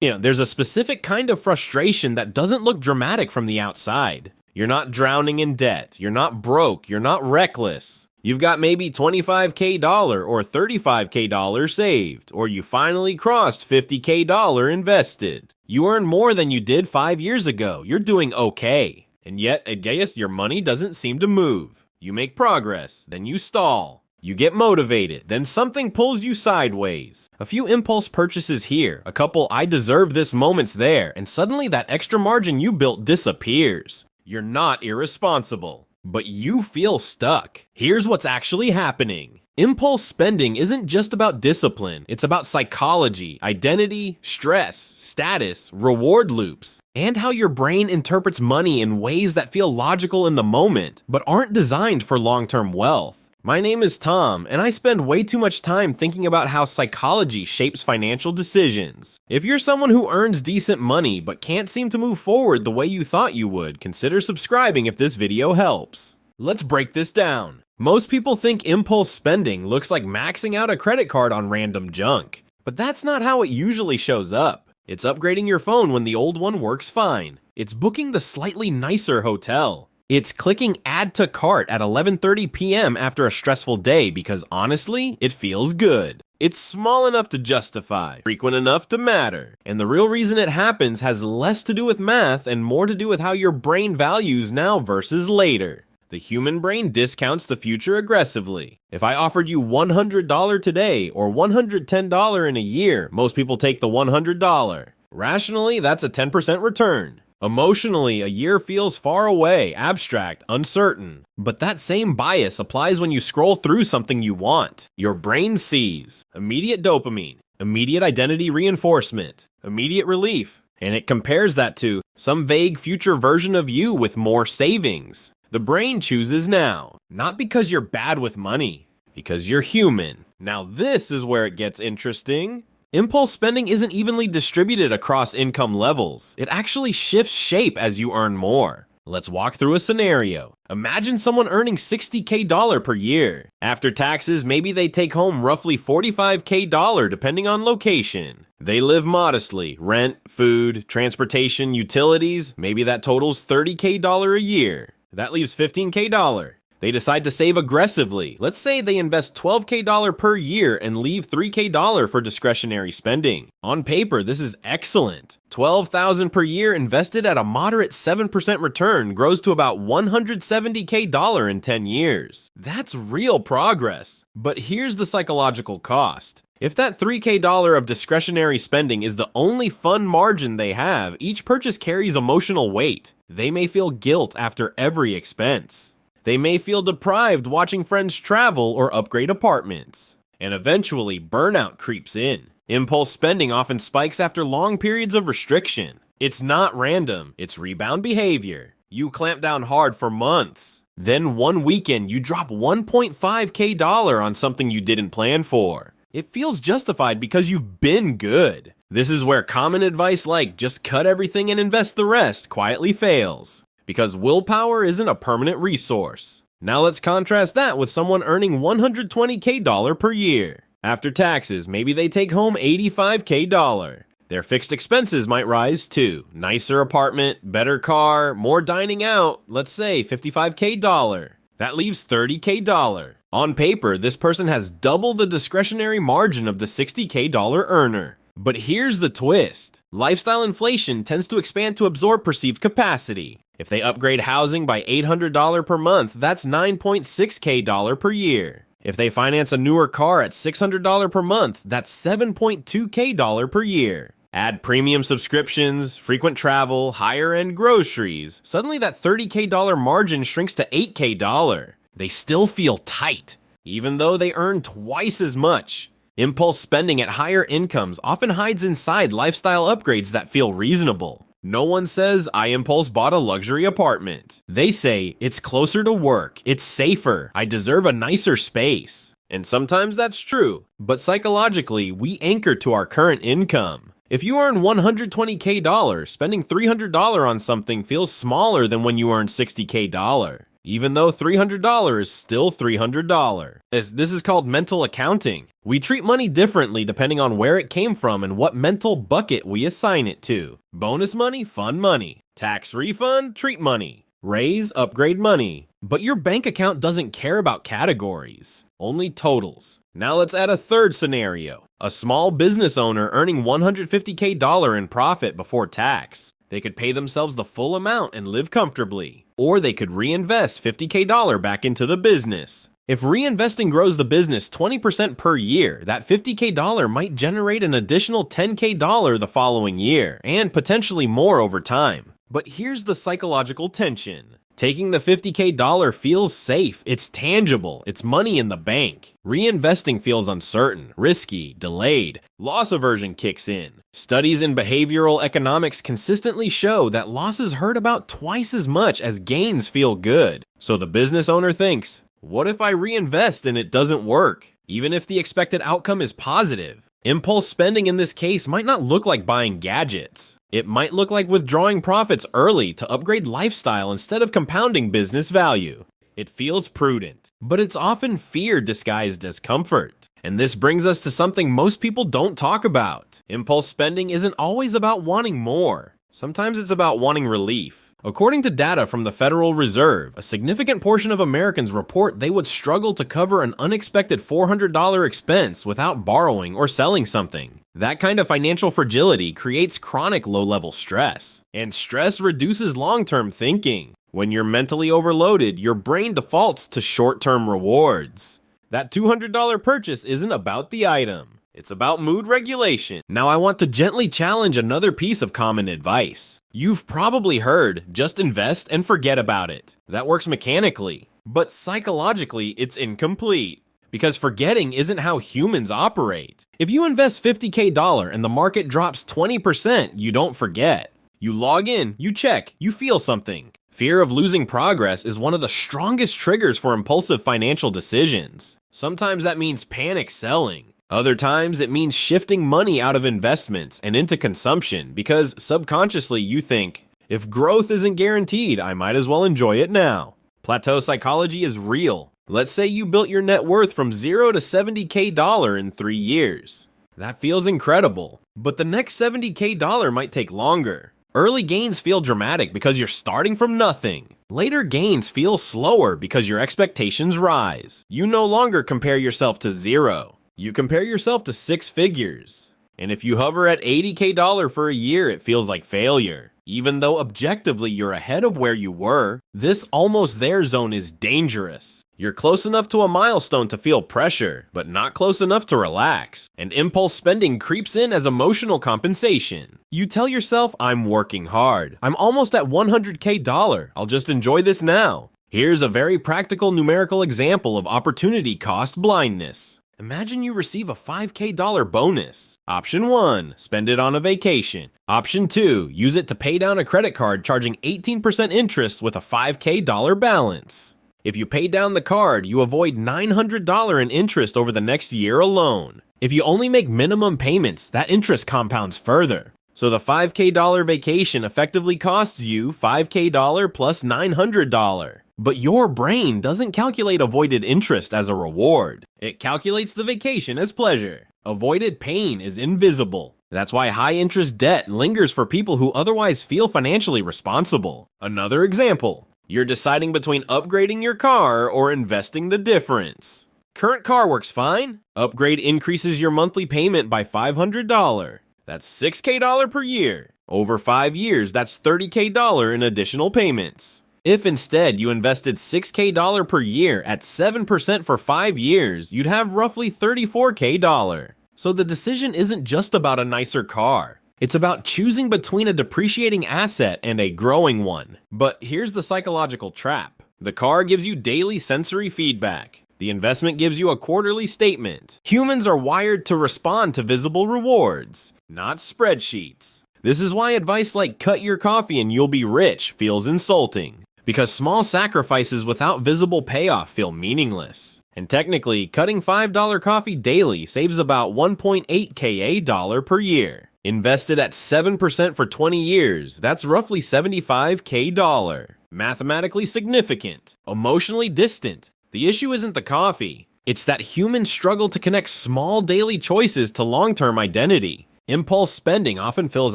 There's a specific kind of frustration that doesn't look dramatic from the outside. You're not drowning in debt. You're not broke. You're not reckless. You've got maybe $25K or $35K saved, or you finally crossed $50K invested. You earn more than you did 5 years ago. You're doing okay. And yet, I guess your money doesn't seem to move. You make progress, then you stall. You get motivated, then something pulls you sideways. A few impulse purchases here, a couple I deserve this moments there, and suddenly that extra margin you built disappears. You're not irresponsible, but you feel stuck. Here's what's actually happening. Impulse spending isn't just about discipline, it's about psychology, identity, stress, status, reward loops, and how your brain interprets money in ways that feel logical in the moment, but aren't designed for long-term wealth. My name is Tom, and I spend way too much time thinking about how psychology shapes financial decisions. If you're someone who earns decent money but can't seem to move forward the way you thought you would, consider subscribing if this video helps. Let's break this down. Most people think impulse spending looks like maxing out a credit card on random junk, but that's not how it usually shows up. It's upgrading your phone when the old one works fine. It's booking the slightly nicer hotel. It's clicking add to cart at 11:30 p.m. after a stressful day because honestly, it feels good. It's small enough to justify, frequent enough to matter. And the real reason it happens has less to do with math and more to do with how your brain values now versus later. The human brain discounts the future aggressively. If I offered you $100 today or $110 in a year, most people take the $100. Rationally, that's a 10% return. Emotionally, a year feels far away, abstract, uncertain. But that same bias applies when you scroll through something you want. Your brain sees immediate dopamine, immediate identity reinforcement, immediate relief, and it compares that to some vague future version of you with more savings. The brain chooses now, not because you're bad with money, because you're human. Now this is where it gets interesting. Impulse spending isn't evenly distributed across income levels. It actually shifts shape as you earn more. Let's walk through a scenario. Imagine someone earning $60K per year. After taxes, maybe they take home roughly $45K depending on location. They live modestly. Rent, food, transportation, utilities, maybe that totals $30K a year. That leaves $15K. They decide to save aggressively. Let's say they invest $12K per year and leave $3K for discretionary spending. On paper, this is excellent. $12,000 per year invested at a moderate 7% return grows to about $170K in 10 years. That's real progress. But here's the psychological cost. If that $3K of discretionary spending is the only fun margin they have, each purchase carries emotional weight. They may feel guilt after every expense. They may feel deprived watching friends travel or upgrade apartments. And eventually, burnout creeps in. Impulse spending often spikes after long periods of restriction. It's not random, it's rebound behavior. You clamp down hard for months. Then one weekend, you drop $1.5K on something you didn't plan for. It feels justified because you've been good. This is where common advice like just cut everything and invest the rest quietly fails. Because willpower isn't a permanent resource. Now let's contrast that with someone earning $120K per year. After taxes, maybe they take home $85K. Their fixed expenses might rise too. Nicer apartment, better car, more dining out, let's say $55K. That leaves $30K. On paper, this person has double the discretionary margin of the $60K earner. But here's the twist. Lifestyle inflation tends to expand to absorb perceived capacity. If they upgrade housing by $800 per month, that's $9.6K per year. If they finance a newer car at $600 per month, that's $7.2K per year. Add premium subscriptions, frequent travel, higher-end groceries. Suddenly that $30K margin shrinks to $8K. They still feel tight, even though they earn twice as much. Impulse spending at higher incomes often hides inside lifestyle upgrades that feel reasonable. No one says, I impulse bought a luxury apartment. They say, it's closer to work, it's safer, I deserve a nicer space. And sometimes that's true, but psychologically, we anchor to our current income. If you earn $120K, spending $300 on something feels smaller than when you earn $60K. even though $300 is still $300. This is called mental accounting. We treat money differently depending on where it came from and what mental bucket we assign it to. Bonus money, fun money. Tax refund, treat money. Raise, upgrade money. But your bank account doesn't care about categories, only totals. Now let's add a third scenario. A small business owner earning $150K in profit before tax. They could pay themselves the full amount and live comfortably. Or they could reinvest $50K back into the business. If reinvesting grows the business 20% per year, that $50K might generate an additional $10K the following year, and potentially more over time. But here's the psychological tension. Taking the $50K feels safe, it's tangible, it's money in the bank. Reinvesting feels uncertain, risky, delayed. Loss aversion kicks in. Studies in behavioral economics consistently show that losses hurt about twice as much as gains feel good. So the business owner thinks, what if I reinvest and it doesn't work, even if the expected outcome is positive? Impulse spending in this case might not look like buying gadgets. It might look like withdrawing profits early to upgrade lifestyle instead of compounding business value. It feels prudent, but it's often fear disguised as comfort. And this brings us to something most people don't talk about. Impulse spending isn't always about wanting more. Sometimes it's about wanting relief. According to data from the Federal Reserve, a significant portion of Americans report they would struggle to cover an unexpected $400 expense without borrowing or selling something. That kind of financial fragility creates chronic low-level stress, and stress reduces long-term thinking. When you're mentally overloaded, your brain defaults to short-term rewards. That $200 purchase isn't about the item. It's about mood regulation. Now I want to gently challenge another piece of common advice. You've probably heard, just invest and forget about it. That works mechanically, but psychologically it's incomplete. Because forgetting isn't how humans operate. If you invest $50K and the market drops 20%, you don't forget. You log in, you check, you feel something. Fear of losing progress is one of the strongest triggers for impulsive financial decisions. Sometimes that means panic selling. Other times it means shifting money out of investments and into consumption because subconsciously you think, if growth isn't guaranteed, I might as well enjoy it now. Plateau psychology is real. Let's say you built your net worth from $0 to $70K in 3 years. That feels incredible, but the next $70K might take longer. Early gains feel dramatic because you're starting from nothing. Later gains feel slower because your expectations rise. You no longer compare yourself to zero. You compare yourself to 6 figures. And if you hover at $80K for a year, it feels like failure. Even though objectively you're ahead of where you were, this almost there zone is dangerous. You're close enough to a milestone to feel pressure, but not close enough to relax. And impulse spending creeps in as emotional compensation. You tell yourself, I'm working hard. I'm almost at $100K. I'll just enjoy this now. Here's a very practical numerical example of opportunity cost blindness. Imagine you receive a $5K bonus. Option 1, spend it on a vacation. Option 2, use it to pay down a credit card charging 18% interest with a $5K balance. If you pay down the card, you avoid $900 in interest over the next year alone. If you only make minimum payments, that interest compounds further. So the $5K vacation effectively costs you $5K plus $900. But your brain doesn't calculate avoided interest as a reward. It calculates the vacation as pleasure. Avoided pain is invisible. That's why high-interest debt lingers for people who otherwise feel financially responsible. Another example, you're deciding between upgrading your car or investing the difference. Current car works fine. Upgrade increases your monthly payment by $500. That's $6K per year. Over 5 years, that's $30K in additional payments. If instead you invested $6K per year at 7% for 5 years, you'd have roughly $34K. So the decision isn't just about a nicer car. It's about choosing between a depreciating asset and a growing one. But here's the psychological trap. The car gives you daily sensory feedback. The investment gives you a quarterly statement. Humans are wired to respond to visible rewards, not spreadsheets. This is why advice like cut your coffee and you'll be rich feels insulting. Because small sacrifices without visible payoff feel meaningless. And technically, cutting $5 coffee daily saves about $1.8K per year. Invested at 7% for 20 years, that's roughly $75K. mathematically significant, emotionally distant. The issue isn't the coffee. It's that humans struggle to connect small daily choices to long-term identity. Impulse spending often fills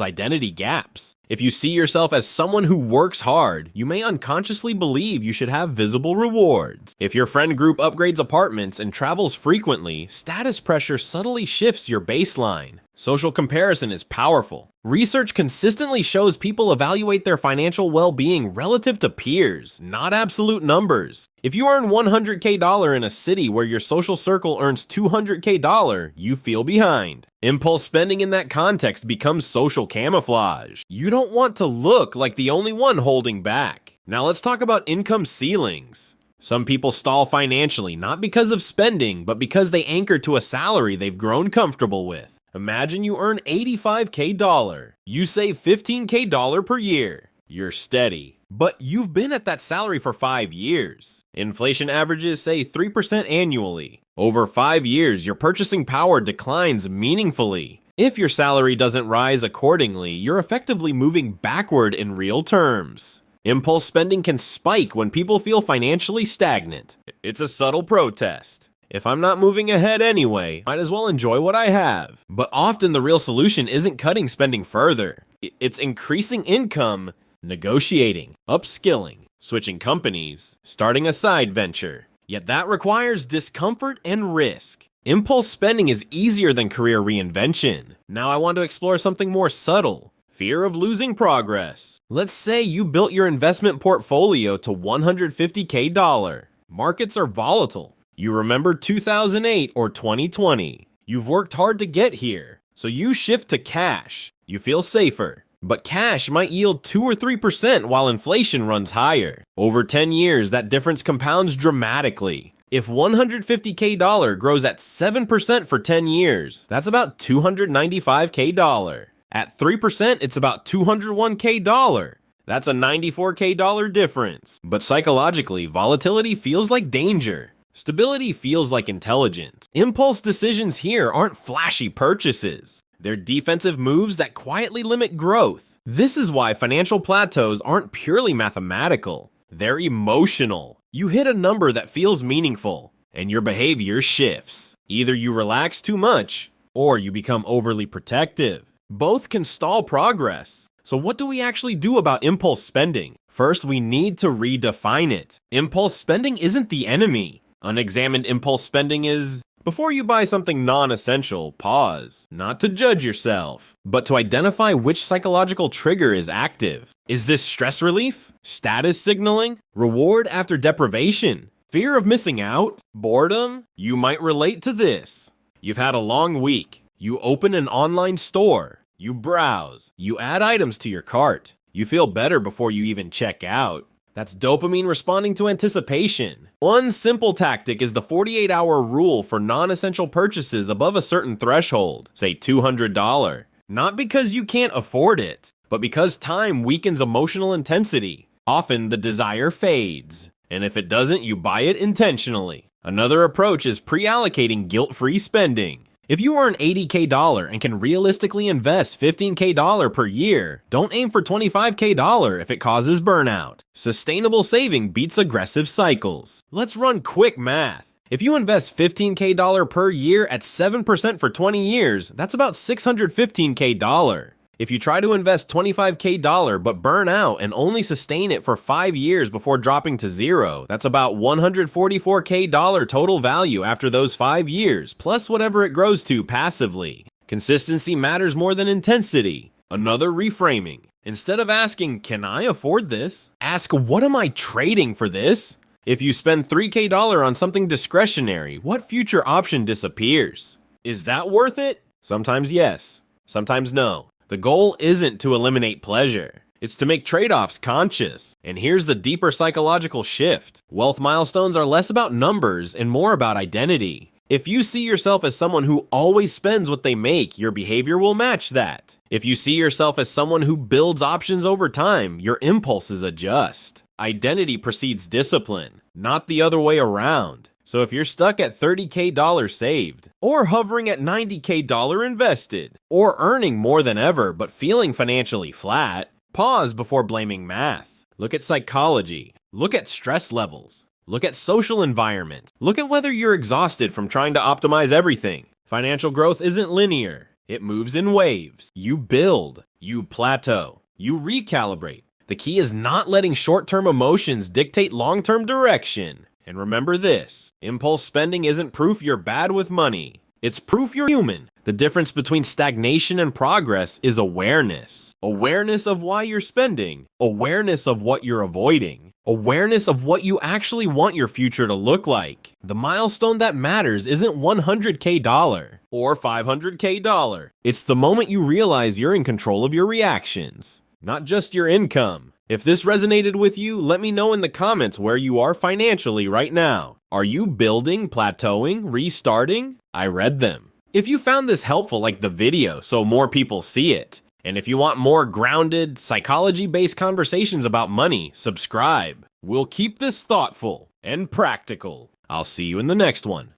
identity gaps. If you see yourself as someone who works hard, you may unconsciously believe you should have visible rewards. If your friend group upgrades apartments and travels frequently, status pressure subtly shifts your baseline. Social comparison is powerful. Research consistently shows people evaluate their financial well-being relative to peers, not absolute numbers. If you earn $100K in a city where your social circle earns $200K, you feel behind. Impulse spending in that context becomes social camouflage. You don't want to look like the only one holding back. Now let's talk about income ceilings. Some people stall financially not because of spending, but because they anchor to a salary they've grown comfortable with. Imagine you earn $85K. You save $15K per year. You're steady. But you've been at that salary for 5 years. Inflation averages say 3% annually. Over 5 years, your purchasing power declines meaningfully. If your salary doesn't rise accordingly, you're effectively moving backward in real terms. Impulse spending can spike when people feel financially stagnant. It's a subtle protest. If I'm not moving ahead anyway, might as well enjoy what I have. But often the real solution isn't cutting spending further. It's increasing income, negotiating, upskilling, switching companies, starting a side venture. Yet that requires discomfort and risk. Impulse spending is easier than career reinvention. Now I want to explore something more subtle. Fear of losing progress. Let's say you built your investment portfolio to $150K. Markets are volatile. You remember 2008 or 2020. You've worked hard to get here, so you shift to cash. You feel safer. But cash might yield 2 or 3% while inflation runs higher. Over 10 years, that difference compounds dramatically. If $150K grows at 7% for 10 years, that's about $295K. At 3%, it's about $201K. That's a $94K difference. But psychologically, volatility feels like danger. Stability feels like intelligence. Impulse decisions here aren't flashy purchases. They're defensive moves that quietly limit growth. This is why financial plateaus aren't purely mathematical. They're emotional. You hit a number that feels meaningful, and your behavior shifts. Either you relax too much, or you become overly protective. Both can stall progress. So what do we actually do about impulse spending? First, we need to redefine it. Impulse spending isn't the enemy. Unexamined impulse spending is, before you buy something non-essential, pause. Not to judge yourself, but to identify which psychological trigger is active. Is this stress relief? Status signaling? Reward after deprivation? Fear of missing out? Boredom? You might relate to this. You've had a long week. You open an online store. You browse. You add items to your cart. You feel better before you even check out. That's dopamine responding to anticipation. One simple tactic is the 48-hour rule for non-essential purchases above a certain threshold, say $200. Not because you can't afford it, but because time weakens emotional intensity. Often the desire fades, and if it doesn't, you buy it intentionally. Another approach is pre-allocating guilt-free spending. If you earn $80K and can realistically invest $15K per year, don't aim for $25K if it causes burnout. Sustainable saving beats aggressive cycles. Let's run quick math. If you invest $15K per year at 7% for 20 years, that's about $615K. If you try to invest $25K but burn out and only sustain it for 5 years before dropping to zero, that's about $144K total value after those 5 years, plus whatever it grows to passively. Consistency matters more than intensity. Another reframing. Instead of asking, can I afford this? Ask, what am I trading for this? If you spend $3K on something discretionary, what future option disappears? Is that worth it? Sometimes yes, sometimes no. The goal isn't to eliminate pleasure. It's to make trade-offs conscious. And here's the deeper psychological shift. Wealth milestones are less about numbers and more about identity. If you see yourself as someone who always spends what they make, your behavior will match that. If you see yourself as someone who builds options over time, your impulses adjust. Identity precedes discipline, not the other way around. So if you're stuck at $30K saved, or hovering at $90K invested, or earning more than ever but feeling financially flat, pause before blaming math. Look at psychology. Look at stress levels. Look at social environment. Look at whether you're exhausted from trying to optimize everything. Financial growth isn't linear. It moves in waves. You build. You plateau. You recalibrate. The key is not letting short-term emotions dictate long-term direction. And remember this, impulse spending isn't proof you're bad with money. It's proof you're human. The difference between stagnation and progress is awareness. Awareness of why you're spending. Awareness of what you're avoiding. Awareness of what you actually want your future to look like. The milestone that matters isn't $100K or $500K. It's the moment you realize you're in control of your reactions, not just your income. If this resonated with you, let me know in the comments where you are financially right now. Are you building, plateauing, restarting? I read them. If you found this helpful, like the video so more people see it. And if you want more grounded, psychology-based conversations about money, subscribe. We'll keep this thoughtful and practical. I'll see you in the next one.